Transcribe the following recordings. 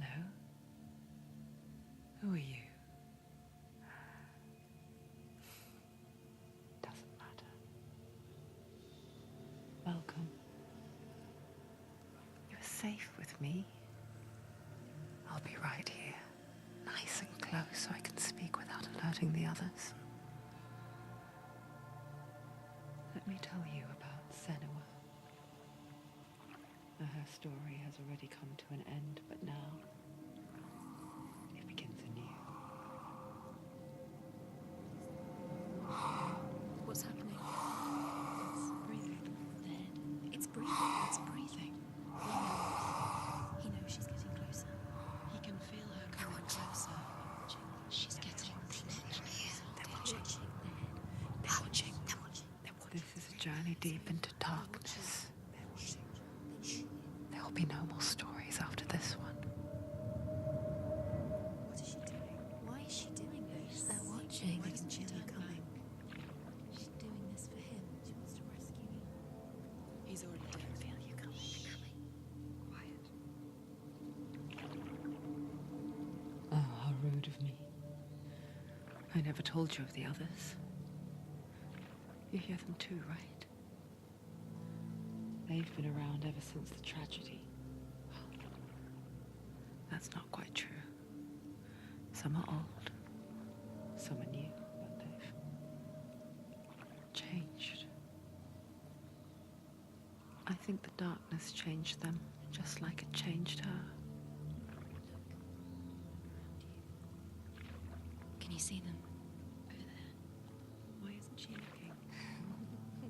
Hello. Who are you? Doesn't matter. Welcome. You're safe with me. I'll be right here, nice and close so I can speak without alerting the others. Let me tell you about Senua. Her story has already come to an end, but now it begins anew. What's happening? It's breathing. Dead. It's breathing. It's breathing. He knows she's getting closer. He can feel her coming closer. She's getting closer. They're watching. They're watching. They're watching. They're watching. This is a journey deep into darkness. There will be no more stories after this one. What is she doing? Why is she doing this? They're watching. Why doesn't she turn coming? She's doing this for him. She wants to rescue him. He's already dead. I feel you coming. Quiet. Oh, how rude of me. I never told you of the others. You hear them too, right? They've been around ever since the tragedy. Well, that's not quite true. Some are old, some are new, but they've changed. I think the darkness changed them, just like it changed her. Can you see them? Over there. Why isn't she looking?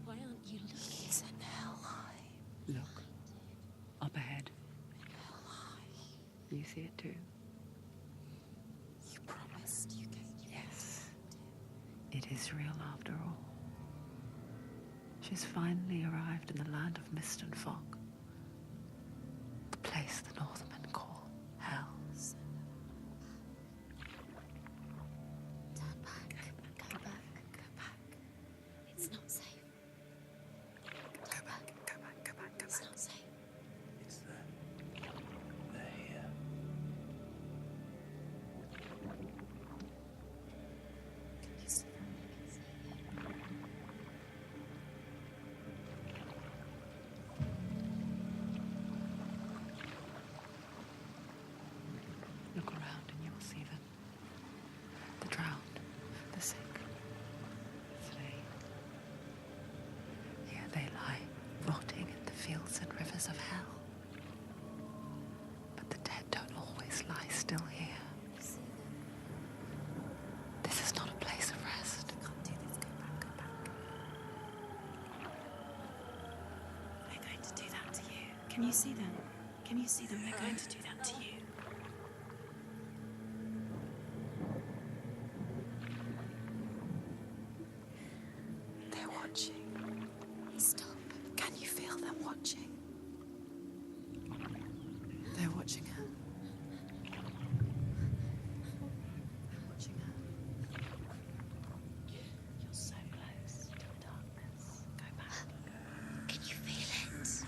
Why aren't you looking? It's in hell high. Look, up ahead. Hell high. You see it too? You promised you gave. Yes. It is real after all. She's finally arrived in the land of mist and fog. The place the Northmen call hell. Turn back. Go back. Go back. It's not safe. Go back, go back, go back, go It's back. not safe. It's them. They're here. Can you see them? I can see it. Look around and you will see them. The drowned, the sick, the slain. Here they lie, rotting in the fields and rivers of hell. But the dead don't always lie still here. See them. This is not a place of rest. You can't do this. Go back. Go back. They're going to do that to you. Can you see them? Can you see them? They're going to do that to you. They're watching. Stop. Can you feel them watching? They're watching her. They're watching her. You're so close to the darkness. Go back. Can you feel it?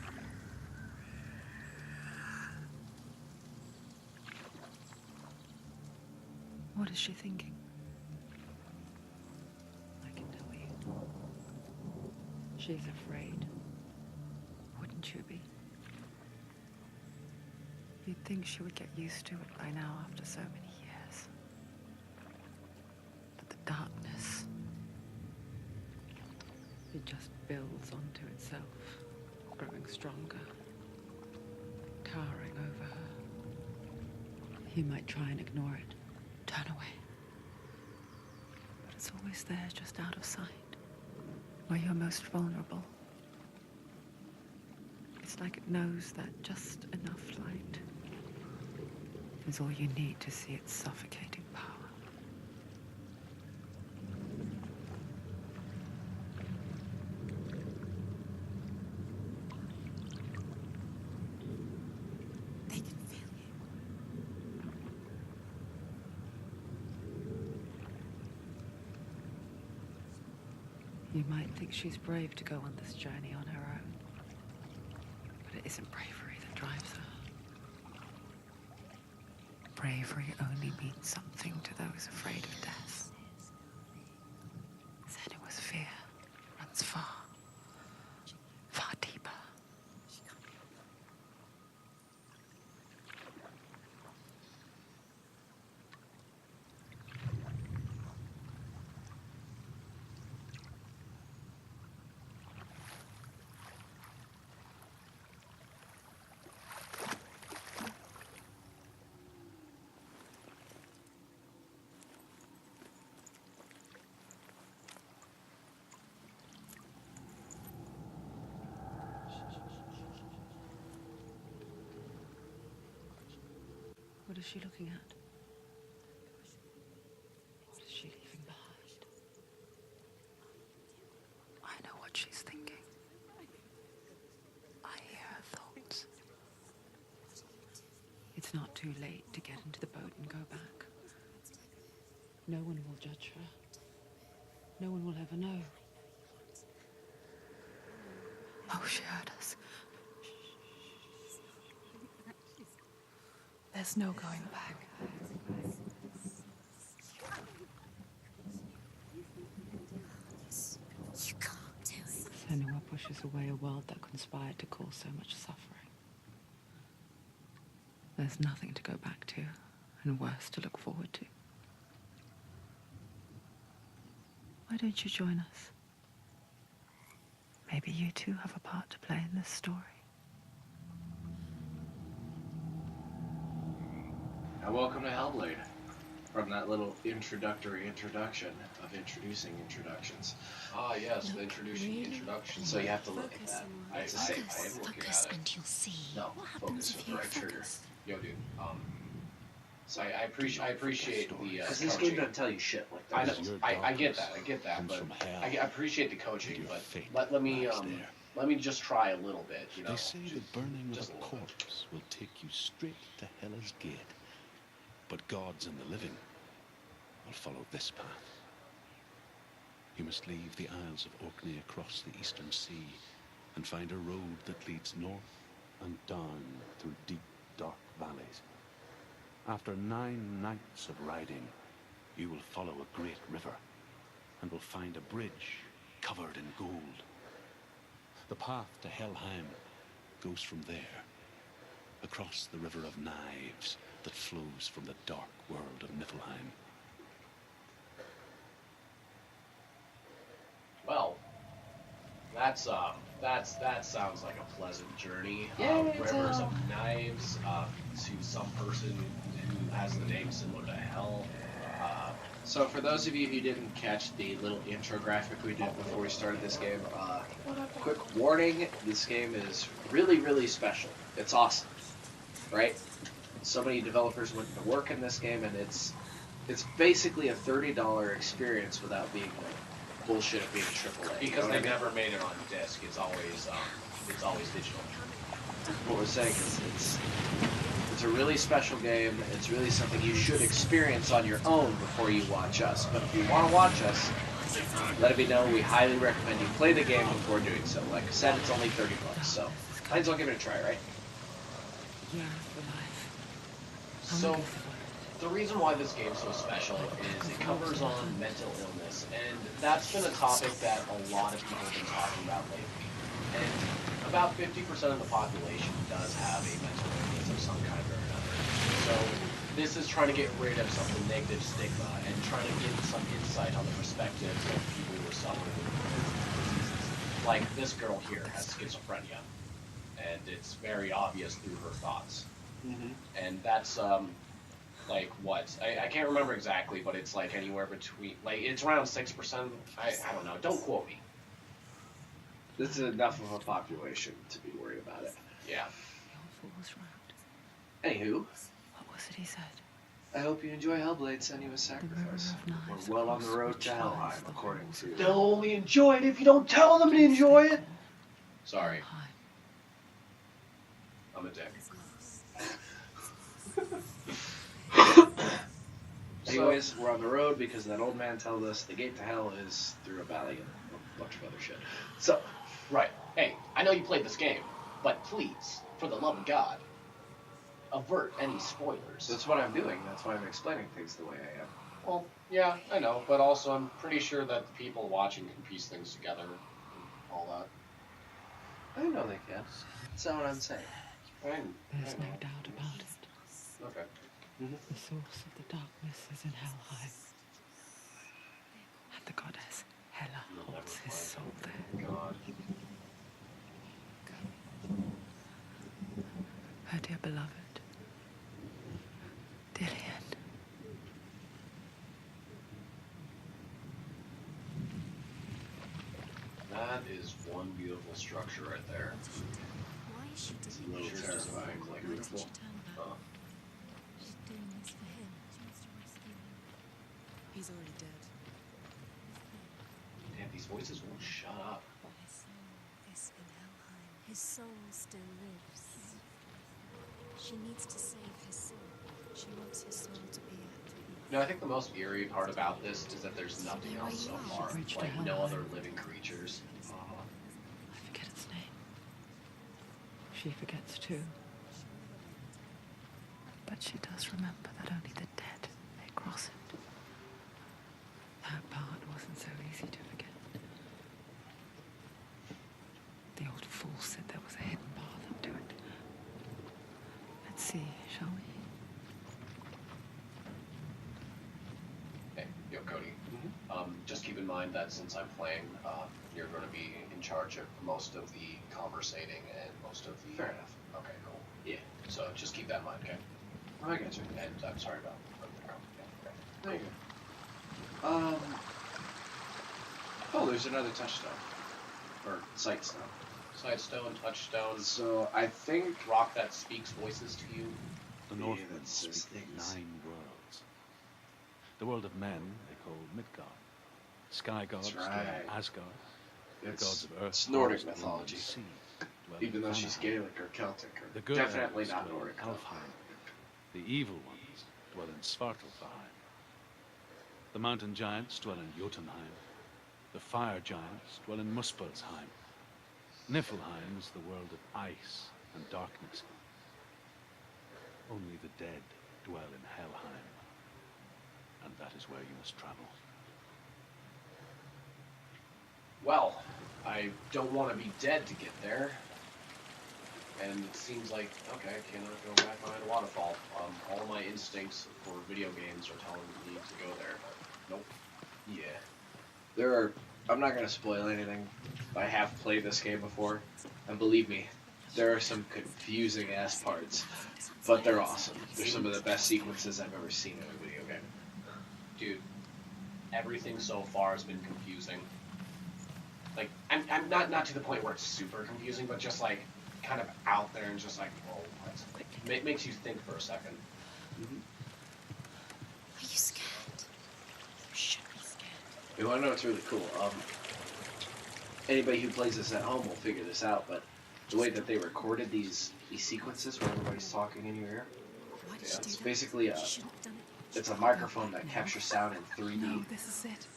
What is she thinking? I can tell you. She's afraid. Wouldn't you be? You'd think she would get used to it by now after so many years. But the darkness, it just builds onto itself, growing stronger, towering over her. You might try and ignore it, turn away. But it's always there, just out of sight, where you're most vulnerable. It's like it knows that just enough light is all you need to see its suffocating power. They can feel you. You might think she's brave to go on this journey on her own, but it isn't bravery that drives her. bravery only means something to those afraid of death. Senua's fear runs far, far deeper. What is she looking at? What is she leaving behind? I know what she's thinking. I hear her thoughts. It's not too late to get into the boat and go back. No one will judge her. No one will ever know. Oh, she heard us. There's no going back. You can't do it. Senua pushes away a world that conspired to cause so much suffering. There's nothing to go back to, and worse to look forward to. Why don't you join us? Maybe you too have a part to play in this story. And welcome to HellBlade. From that little introduction of introducing introductions. Ah, yes, the introduction. So you have to look at that. I am looking Focus, at it. and you'll see. No, what focus happens with if the you right trigger. focus. Yo, dude. So I appreciate the Because this game doesn't tell you shit like that. I get that, but I appreciate the coaching. But let me just try a little bit. You know, They say the burning of just a a little bit. corpse will take you straight to Hela's gate. But gods and the living will follow this path. You must leave the Isles of Orkney across the eastern sea and find a road that leads north and down through deep, dark valleys. After 9 nights of riding, you will follow a great river and will find a bridge covered in gold. The path to Helheim goes from there, across the River of Knives that flows from the dark world of Niflheim. Well, that sounds like a pleasant journey. Yeah, Rivers of Knives to some person who has the name similar to Hell. So for those of you who didn't catch the little intro graphic we did before we started this game, quick warning, this game is really, really special. It's awesome, right? So many developers went to work in this game, and it's basically a $30 experience without being like bullshit of being AAA. Because they never made it on disc. It's always digital. What we're saying is it's a really special game. It's really something you should experience on your own before you watch us. But if you want to watch us, let it be known we highly recommend you play the game before doing so. Like I said, it's only $30, so might as well give it a try, right? Yeah, for life. So, the reason why this game's so special is it covers on mental illness, and that's been a topic that a lot of people have been talking about lately. And about 50% of the population does have a mental illness of some kind or another. So, this is trying to get rid of some of the negative stigma and trying to get some insight on the perspectives of people who are suffering with diseases. Like this girl here has schizophrenia, and it's very obvious through her thoughts. And that's like what I can't remember exactly, but it's like anywhere between it's around 6%. I don't know. Don't quote me. This is enough of a population to be worried about it. Yeah. The old fool was right. Anywho, What was it he said? I hope you enjoy HellBlade, Senua's Sacrifice. We're well on the road to Helheim, according to... They'll only enjoy it if you don't tell them to enjoy it. Sorry, I'm a dick. Anyways, we're on the road because that old man told us the gate to hell is through a valley and a bunch of other shit. So, Right. Hey, I know you played this game, but please, for the love of God, avert any spoilers. That's what I'm doing. That's why I'm explaining things the way I am. Well, yeah, I know, but also I'm pretty sure that the people watching can piece things together and all that. I know they can. That's not what I'm saying. There's no doubt about it. Okay. The source of the darkness is in Helheim. And the goddess Hela holds his soul there. God. Her dear beloved, Dillian. That is one beautiful structure right there. Why is she It's a doing little this? terrifying, like Why doesn't beautiful. she turn back? Oh. She's doing this for him. She wants to rescue him. He's already dead. Damn, these voices won't shut up. His soul is in Helheim. His soul still lives. She needs to save his soul. She wants his soul to be at peace. No, I think the most eerie part about this is that there's nothing else so far. Bridge to Like, no Helheim. other living creatures. I forget its name. She forgets too. But she does remember that only the dead may cross it. That part wasn't so easy to forget. The old fool said there was a hidden path up to it. Let's see, shall we? Hey, yo, Cody. Just keep in mind that since I'm playing, you're going to be in charge of most of the conversating and most of the... Fair enough. Okay, cool. Yeah. So just keep that in mind, okay? Oh, I get you. And I'm sorry about... There you go. Oh, there's another touchstone. Or sightstone. Sidestone, touchstone, So I think rock that speaks voices to you. The Yeah, Northmen that's just speak things. 9 worlds. The world of men they call Midgard. Sky gods That's dwell right. in Asgard. The it's, gods of earth, it's Nordic forest, wind, and mythology. sea dwell Even in though she's Vanaheim. Gaelic or Celtic. Or The good definitely elves not dwell Nordic. in though. Alfheim. The evil ones dwell in Svartalfheim. The mountain giants dwell in Jotunheim. The fire giants dwell in Muspelheim. Niflheim is the world of ice and darkness. Only the dead dwell in Helheim. And that is where you must travel. Well, I don't want to be dead to get there. And it seems like, okay, I cannot go back behind a waterfall. All my instincts for video games are telling me to go there, but nope. Yeah. I'm not going to spoil anything. I have played this game before. And believe me, there are some confusing ass parts. But they're awesome. They're some of the best sequences I've ever seen in a video game. Dude, everything so far has been confusing. Like, I'm not to the point where it's super confusing, but just like kind of out there and just like, whoa, what? Makes you think for a second. Are you scared? You should be scared. You want to know what's really cool? Anybody who plays this at home will figure this out, but the way that they recorded these sequences where everybody's talking in your ear, Why did she do it's that? basically She shouldn't have done it. it's a microphone that captures sound in 3D. No, this is it.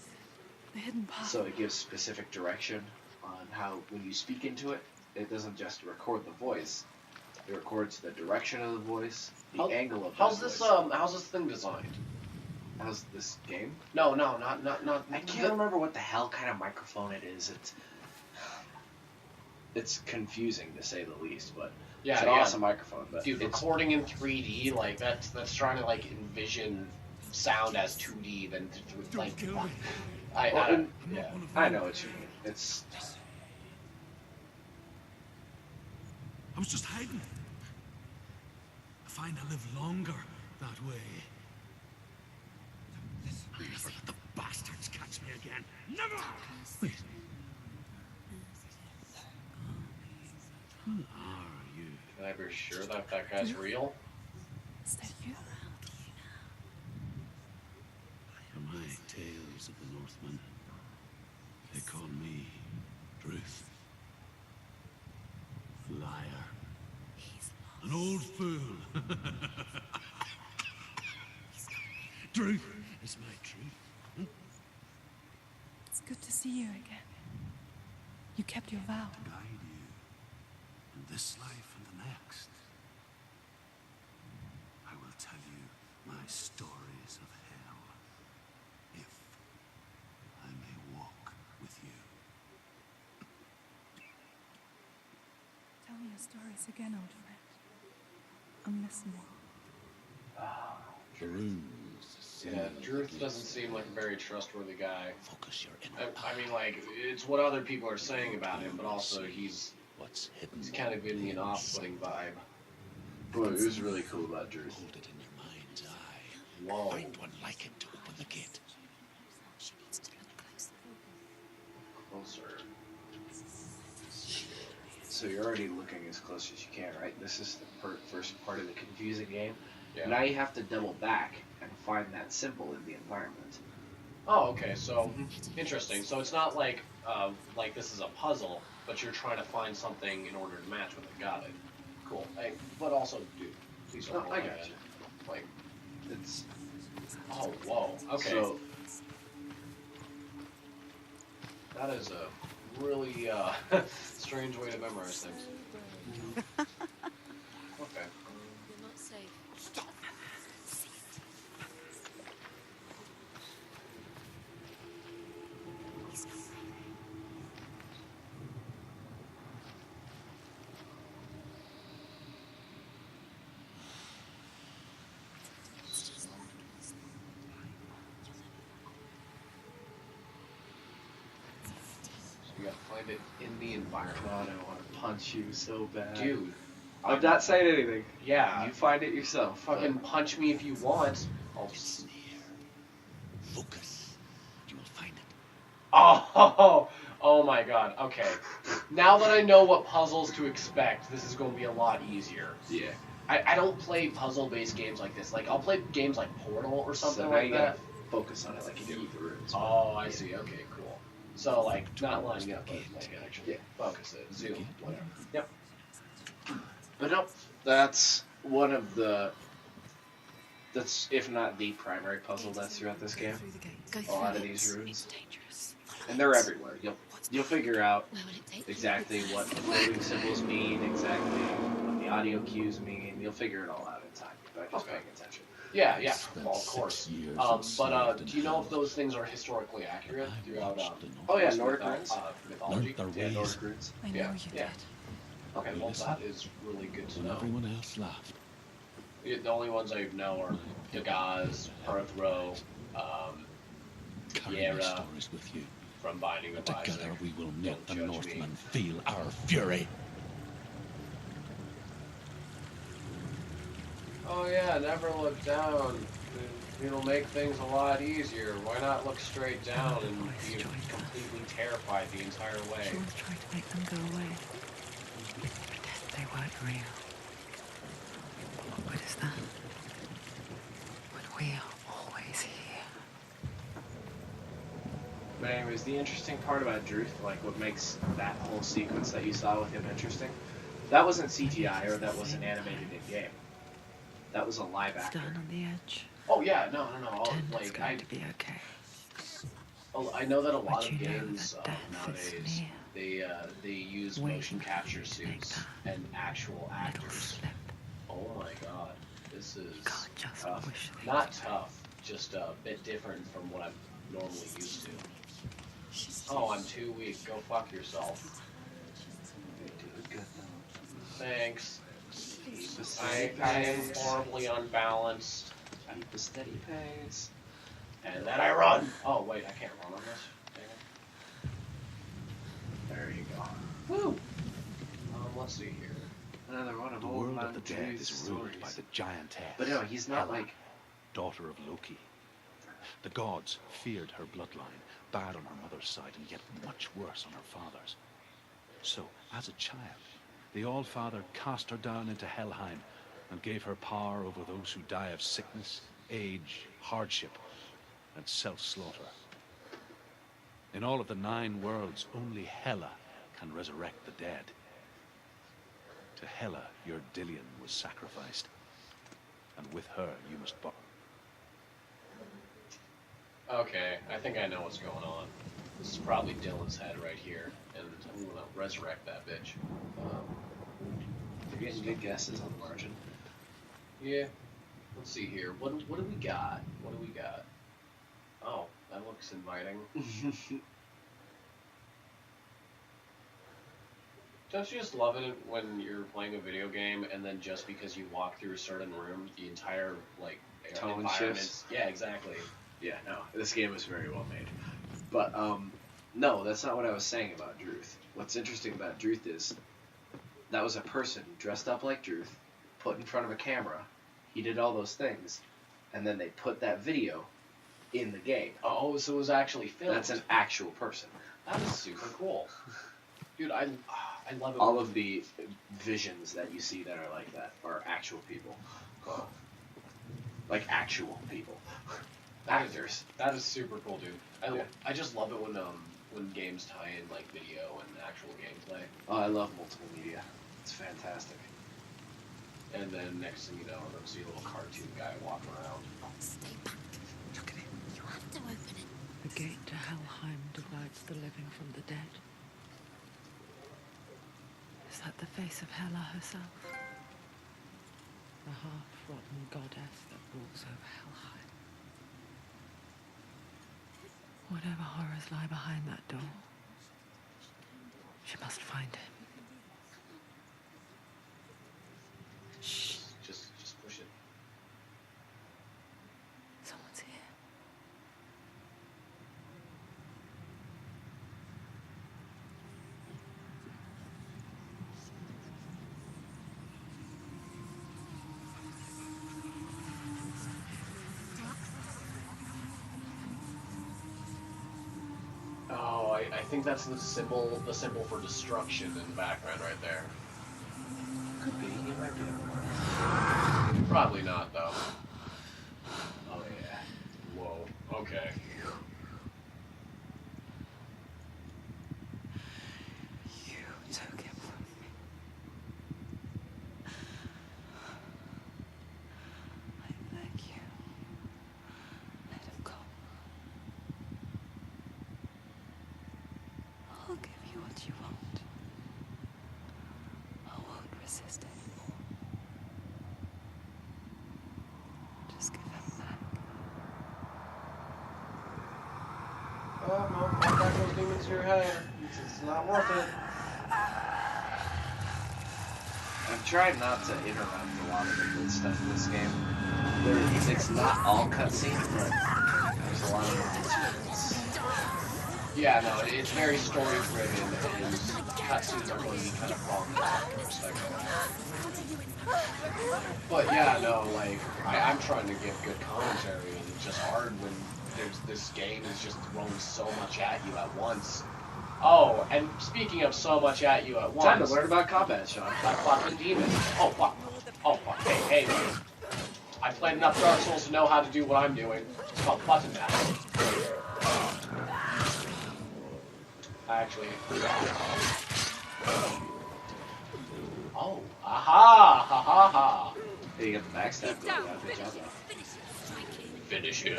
The hidden path. So it gives specific direction on how, when you speak into it, it doesn't just record the voice. It records the direction of the voice, the angle of the How's voice. how's this thing designed? How's this game? No, not. I can't remember what the hell kind of microphone it is. It's confusing to say the least, but it's an awesome microphone. But Dude, recording in 3D, like that's trying to like envision sound as 2D, then like. I know what you mean. It's I was just hiding. I find I live longer that way. Never let the bastards catch me again. Never! Wait. Who are you? Can I be sure that that guy's real? Is that you? From my tales of the Northmen, they call me Druth. Liar. An old fool. Truth is my truth. It's good to see you again. You kept your vow. Guide you in this life and the next. stories of hell, if I may walk with you. Tell me your stories again, old friend. I'm listening. The runes. Yeah, Druth doesn't seem like a very trustworthy guy. Focus your inner I mean, like, it's what other people are saying about him, but also he's what's hidden. kind of giving me an off-putting vibe. Well, it was really cool about Druth. Hold it in your mind's eye. Whoa. Find one like it to open the gate. She needs to look closer. Closer. So you're already looking as close as you can, right? This is the first part of the confusing game. Yeah. Now you have to double back and find that symbol in the environment. Oh, okay, so, interesting. So it's not like this is a puzzle, but you're trying to find something in order to match with it. Got it. Cool. But also, dude, please don't No, roll I my got head. you. Like, It's oh, whoa. Okay. So That is a really strange way to memorize things. Okay. You're not safe. Stop. He's not breathing. It's just like us. So you gotta find it in the environment. God, I want to punch you so bad. Dude. I'm not saying anything. Yeah. You find it yourself. Fucking punch me if you want. I'll It's near. Focus. You will find it. Oh my god. Okay. Now that I know what puzzles to expect, this is going to be a lot easier. Yeah. I don't play puzzle-based games like this. Like, I'll play games like Portal or something So now like you that. gotta focus on it like you do with the runes. Oh, I see. Okay, cool. So, like, not lining up, but like, actually Yeah. focus it, zoom, whatever. Yep. But no, that's one of the. That's if not the primary puzzle that's throughout this game. Through the gate. Go A through lot of it. these runes, It's dangerous. and they're everywhere. You'll figure out Where will it take exactly you? what the floating symbols mean, exactly what the audio cues mean. You'll figure it all out in time by just Okay. paying attention. Yeah, I spent well, of course. 6 years But enslaved in do you know hell. if those things are historically accurate I throughout watched the Oh, yeah, North Nordic mytho- runes. mythology? learned their Yeah, ways, Nordic runes. I know Yeah, you yeah. did. Okay, well, Listen. that is really good to when know. everyone else laughed. The only ones I know are Dagaz, Perth Row, Carry my Yera stories with you. from Binding of And together Isaac. we will Don't make the judge me. Northmen feel our fury. Oh yeah, never look down. It'll make things a lot easier. Why not look straight down and be completely terrified the entire way? She was trying to make them go away. Pretend they weren't real. What good is that? When we are always here. But anyways, the interesting part about Druth, like what makes that whole sequence that you saw with him interesting, that wasn't CGI or that wasn't animated in game. That was a live actor. Stand on the edge. Oh yeah, no. Pretend it's Like going to be okay. I know that a lot But of you know games that death is nowadays near. they use Waiting motion for capture you to make suits that and actual Little actors. slip. Oh my god, this is You can't just tough. wish things Not away. tough, just a bit different from what I'm normally used to. She's Oh, I'm too weak. Go fuck yourself. You're doing good though. Thanks. Keep a I steady am pace. horribly unbalanced. Keep a steady pace. And then I run. Oh wait, I can't run on this. Dang There you go. it. Woo. Let's see here. Another one of The old world man of the dead Drew's is ruled stories. by the giantess. But no, he's not Hela, like. daughter of Loki. The gods feared her bloodline, bad on her mother's side and yet much worse on her father's. So, as a child, the All-Father cast her down into Helheim and gave her power over those who die of sickness, age, hardship, and self-slaughter. In all of the 9 worlds, only Hela can resurrect the dead. To Hela, your Dillion was sacrificed, and with her you must bow. Okay, I think I know what's going on. This is probably Dylan's head right here, and I'm gonna resurrect that bitch. You're getting good guesses on the margin. Yeah. Let's see here. What do we got? What do we got? Oh, that looks inviting. Don't you just love it when you're playing a video game and then just because you walk through a certain room, the entire like Tone environment? shifts. Yeah, exactly. Yeah, no, this game was very well made. But, no, that's not what I was saying about Druth. What's interesting about Druth is that was a person dressed up like Druth, put in front of a camera. He did all those things, and then they put that video in the game. Oh, so it was actually filmed. That's an actual person. That is super cool. Dude, I love it. All of the visions that you see that are like that are actual people. Like actual people. Actors. That is super cool, dude. Yeah. I just love it when games tie in like video and actual gameplay. Oh, I love multiple media. It's fantastic. And then next thing you know, I'm gonna see a little cartoon guy walking around. Stay back. Look at it. You have to open it. The gate to Helheim divides the living from the dead. Is that the face of Hela herself? The half-rotten goddess that rules over Helheim. Whatever horrors lie behind that door, she must find him. Shh. Just push it. Someone's here. Oh, I think that's the symbol for destruction in the background right there. Could be. He might be. Probably not though. Oh, yeah. Whoa. Okay. You took him from me. I beg you. Let him go. I'll give you what you want. I won't resist anymore. Just give him back. Oh, no, don't back those demons to your head. It's not worth it. I've tried not to interrupt a lot of the good stuff in this game. It's not all cutscene, but there's a lot of moments. Yeah, no, it's very story driven and cutscenes are going to be kind of wrong in that perspective. But yeah, no, like I'm trying to give good commentary and it's just hard when this game is just throwing so much at you at once. Oh, and speaking of so much at you at once, Time to learn about combat, Sean. that fucking demon. Oh fuck. Oh fuck. Hey. I played enough Dark Souls to know how to do what I'm doing. It's called button mashing. Actually. Oh. Aha! Ha ha ha. Hey, you got the backstab going on. Good job, though. Finish him.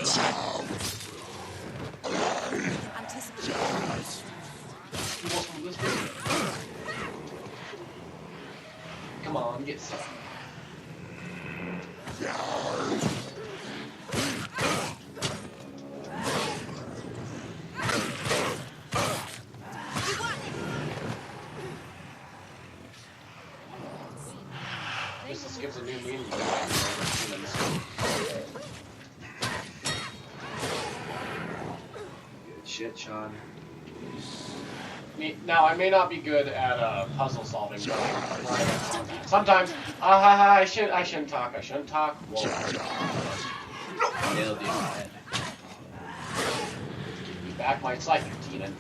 Anticipate. Who wants to do this video? Come on, get some. This gives a new meaning to humans. Good shit, Sean. Now, I may not be good at puzzle solving, but I'm right at combat. Sometimes, I shouldn't talk. Whoa. Nailed you in the head. Give me back my psychic demon.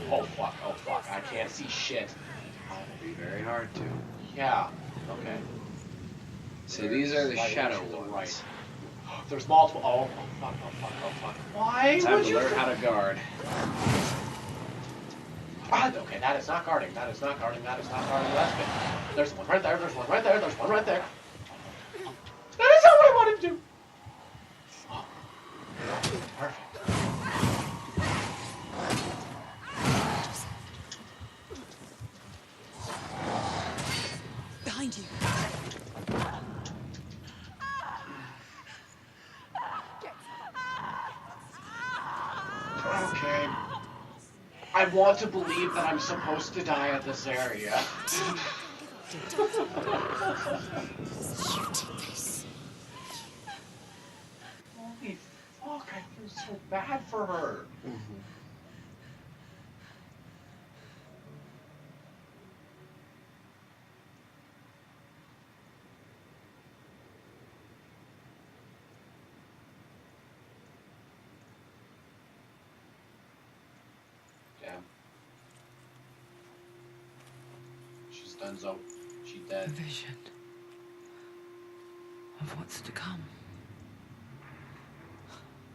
Oh fuck, I can't see shit. It'll be very hard to. Yeah, okay. So these are the Slightly shadow to the ones. right. There's multiple. Oh fuck. Why Time would to you? learn how to guard. Okay, that is not guarding. That's good. There's one right there. There's one right there. That is not what I wanted to do. Oh, perfect. I want to believe that I'm supposed to die at this area. Holy fuck, I feel so bad for her. Damn. She's donezo. She A dead. vision of what's to come.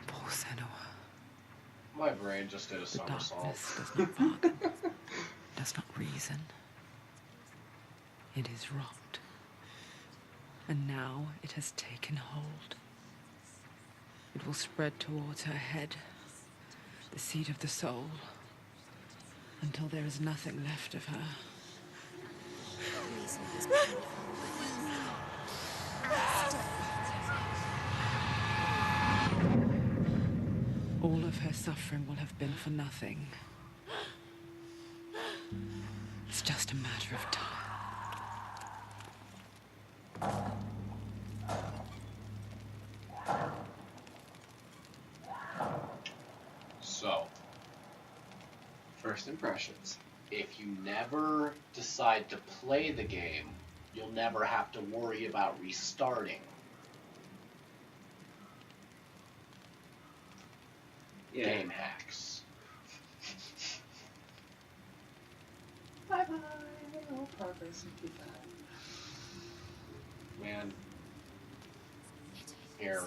Poor Senua. My brain just did a The somersault. darkness does not bargain, does not reason. It is rot. And now it has taken hold. It will spread towards her head, the seat of the soul, until there is nothing left of her. All of her suffering will have been for nothing. It's just a matter of time. So, First impressions. if you never decide to play the game, you'll never have to worry about restarting. Yeah. Game hacks. Bye bye. No progress in Man. Here.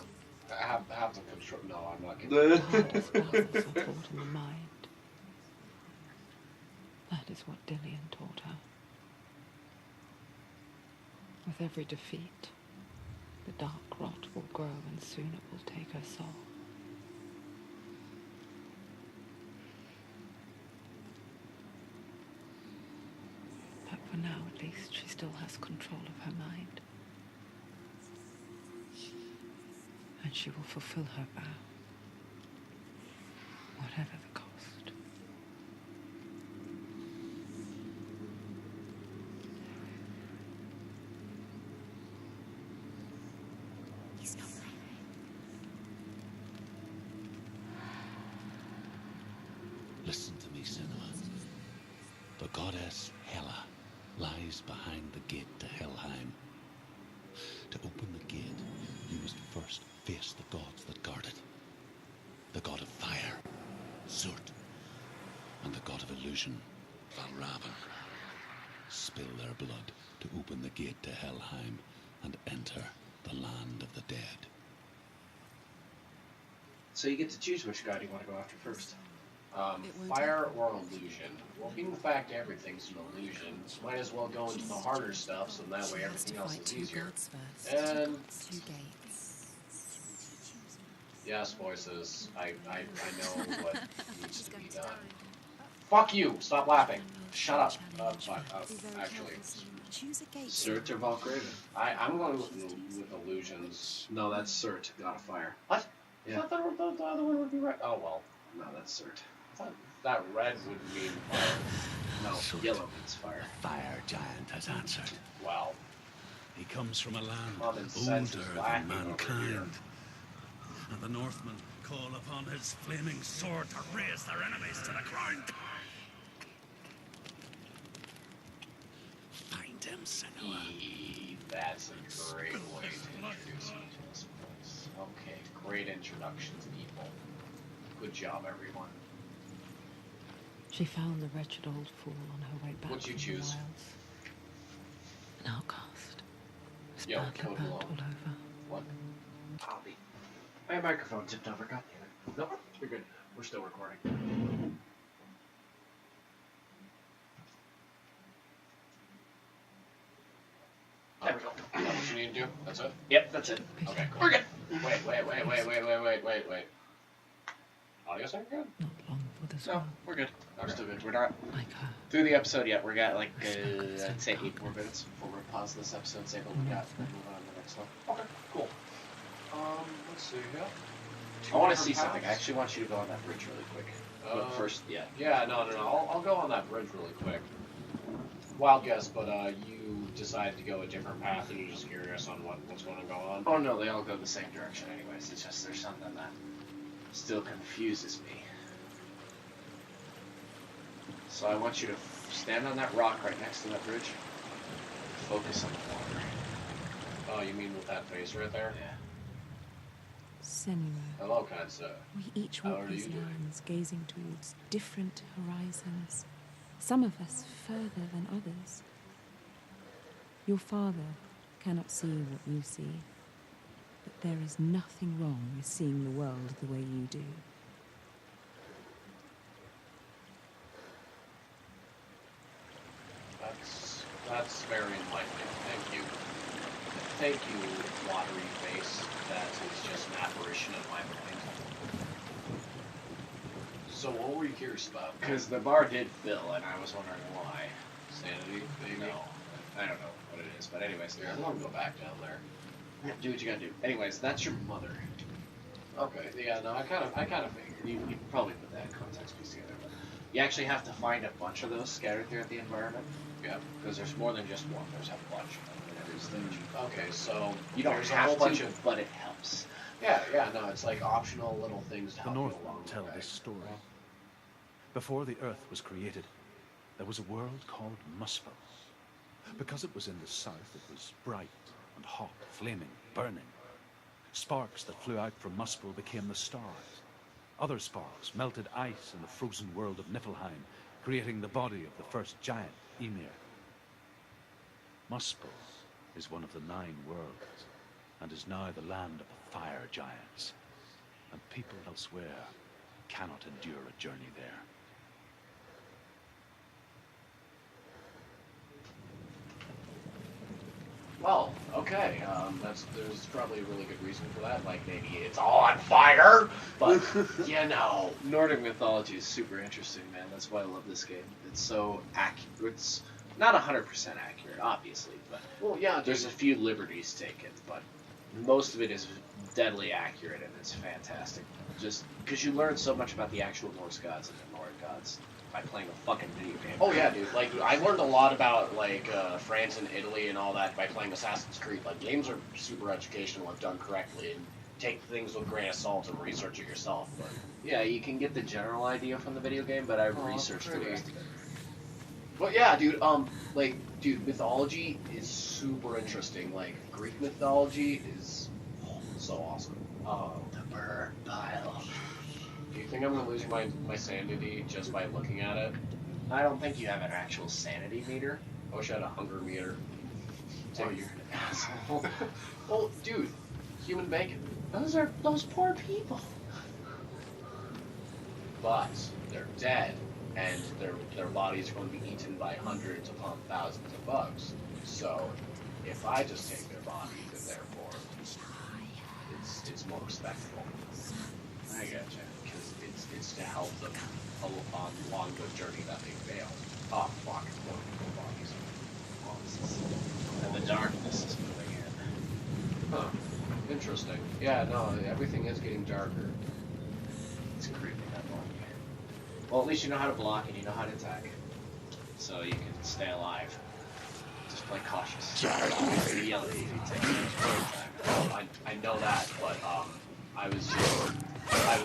Have the control. No, I'm not getting The heart is powerful thought in the mind. That is what Dillian taught her. With every defeat, the dark rot will grow and soon it will take her soul. But for now, at least, she still has control of her mind. And she will fulfill her vow, whatever the cost. He's not there. Listen to me, Senua. The goddess Hela lies behind the gate to Helheim. To open the gate, you must first face the gods that guard it. The god of fire, Surt, and the god of illusion, Valravan. Spill their blood to open the gate to Helheim and enter the land of the dead. So you get to choose which god you want to go after first. Fire or illusion? Well, being the fact everything's an illusion, might as well go into the harder stuff so that way everything else is easier. And Two gates. yes, voices, I know what needs to be done. Fuck you! Stop laughing. Shut up. Actually, Choose a gate. Surt or Valkraven? I'm going with illusions. No, that's Surt, god of fire. What? Yeah. I thought the other one would be right. Oh well. No, that's Surt. I thought that red would mean fire. No, Surt. yellow means fire. The fire giant has answered. Wow. He comes from a land Common sense older is than lacking over mankind. here. And the Northmen call upon his flaming sword to raise their enemies to the ground. Find him, Senua. That's a great way to introduce you to this place. Okay, great introduction to people. Good job, everyone. She found the wretched old fool on her way back What'd you from choose? the wilds. An outcast. Was Yo, badly code burnt below. all over. What? Poppy. My microphone tipped over, god damn it. Nope, you're good. We're still recording. There we go. Is that what you need to do? That's it? Yep, that's it. Okay, cool. We're good. Wait. Audio sound good? Not long for this No, world, we're good. We're Okay. still good. We're not like her. through the episode yet. We got like, Stuck in the I'd say same 8 more minutes before we pause this episode and say what we got and move on to the next one. Okay, cool. Let's see here. I want to see something. I actually want you to go on that bridge really quick. But first, yeah. Yeah, no. I'll go on that bridge really quick. Wild guess, but you decided to go a different path, and you're just curious on what's going to go on. Oh no, they all go the same direction anyways. It's just there's something that still confuses me. So I want you to stand on that rock right next to that bridge. Focus on the water. Oh, you mean with that face right there? Yeah. Senua, Hello, kind sir. we each How walk are these you doing? lands gazing towards different horizons, some of us further than others. Your father cannot see what you see, but there is nothing wrong with seeing the world the way you do. That's very enlightening. Thank you. Thank you, watery face. That is just an apparition of my mind. So what were you curious about? Because the bar did fill, and I was wondering why. Sanity, maybe? No, I don't know what it is, but anyways, Yeah, I want to go back down there. do what you gotta do. Anyways, that's your mother. Okay. Yeah. No. I kind of figured. You probably put that context piece together, but you actually have to find a bunch of those scattered throughout the environment. Yeah. Because there's more than just one. There's a bunch of them in every stage. Okay. So You don't there's a have whole bunch to, of. but it helps. Yeah. No. It's like optional little things to The help you Northmen along the tell way. this story. Before the earth was created, there was a world called Muspel. Because it was in the south, it was bright and hot, flaming, burning. Sparks that flew out from Muspel became the stars. Other sparks melted ice in the frozen world of Niflheim, creating the body of the first giant, Ymir. Muspel is one of the 9 worlds, and is now the land of the fire giants. And people elsewhere cannot endure a journey there. Well, okay. There's probably a really good reason for that. Like maybe it's on fire, but you know. Nordic mythology is super interesting, man. That's why I love this game. It's so accurate. It's not 100% accurate, obviously, but Well, yeah. there's a few liberties taken, but most of it is deadly accurate, and it's fantastic. Just because you learn so much about the actual Norse gods and the Nordic gods by playing a fucking video game. Oh yeah, dude. Like I learned a lot about like France and Italy and all that by playing Assassin's Creed. Like games are super educational if done correctly, and take things with a grain of salt and research it yourself. But Yeah, you can get the general idea from the video game, but I've researched the pretty. rest of it. But yeah, dude. Dude, mythology is super interesting. Like Greek mythology is so awesome. The bird pile. Do you think I'm gonna lose my sanity just by looking at it? I don't think you have an actual sanity meter. I wish I had a hunger meter. Oh, you're an asshole. Well, dude, human bacon. Those poor people. But they're dead, and their bodies are going to be eaten by hundreds upon thousands of bugs. So, if I just take their body, then therefore, it's more respectable. I gotcha. Because it's to help them along the journey that they failed. Oh, fuck. More people bodies. And the darkness is moving in. Huh. Interesting. Yeah, no, everything is getting darker. It's creepy, that one. Well, at least you know how to block and you know how to attack. So you can stay alive. Just play cautious. You yell if you take damage. I know that, but I was just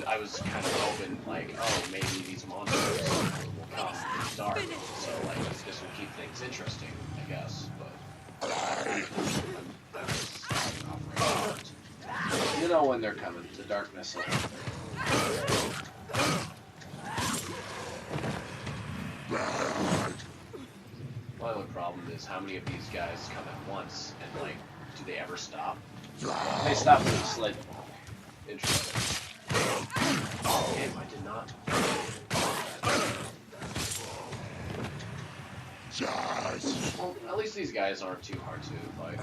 I was kind of hoping like, oh, maybe these monsters will come dark, so like this will keep things interesting, I guess. But I was You know when they're coming. The darkness will. my only problem is how many of these guys come at once, and like, do they ever stop? They stop when you slid. Interesting. Damn, I did not. Well, at least these guys aren't too hard to fight.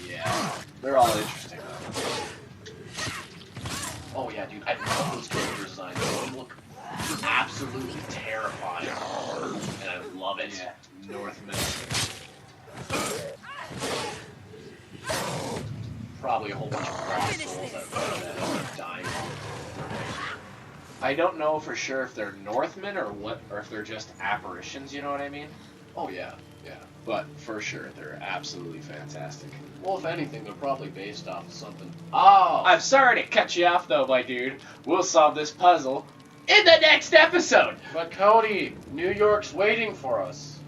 Yeah. They're all interesting. Oh yeah, dude, I love those character designs. They look absolutely terrifying, and I love it. Yeah. Northmen. Probably a whole bunch of lost souls that are dying. I don't know for sure if they're Northmen or what, or if they're just apparitions. You know what I mean? Oh yeah, yeah. But for sure, they're absolutely fantastic. Well, if anything, they're probably based off of something. Oh, I'm sorry to cut you off though, my dude. We'll solve this puzzle in the next episode. But Cody, New York's waiting for us.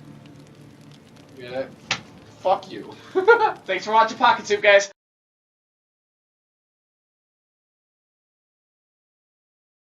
Yeah. Fuck you. Thanks for watching Pocket Soup, guys.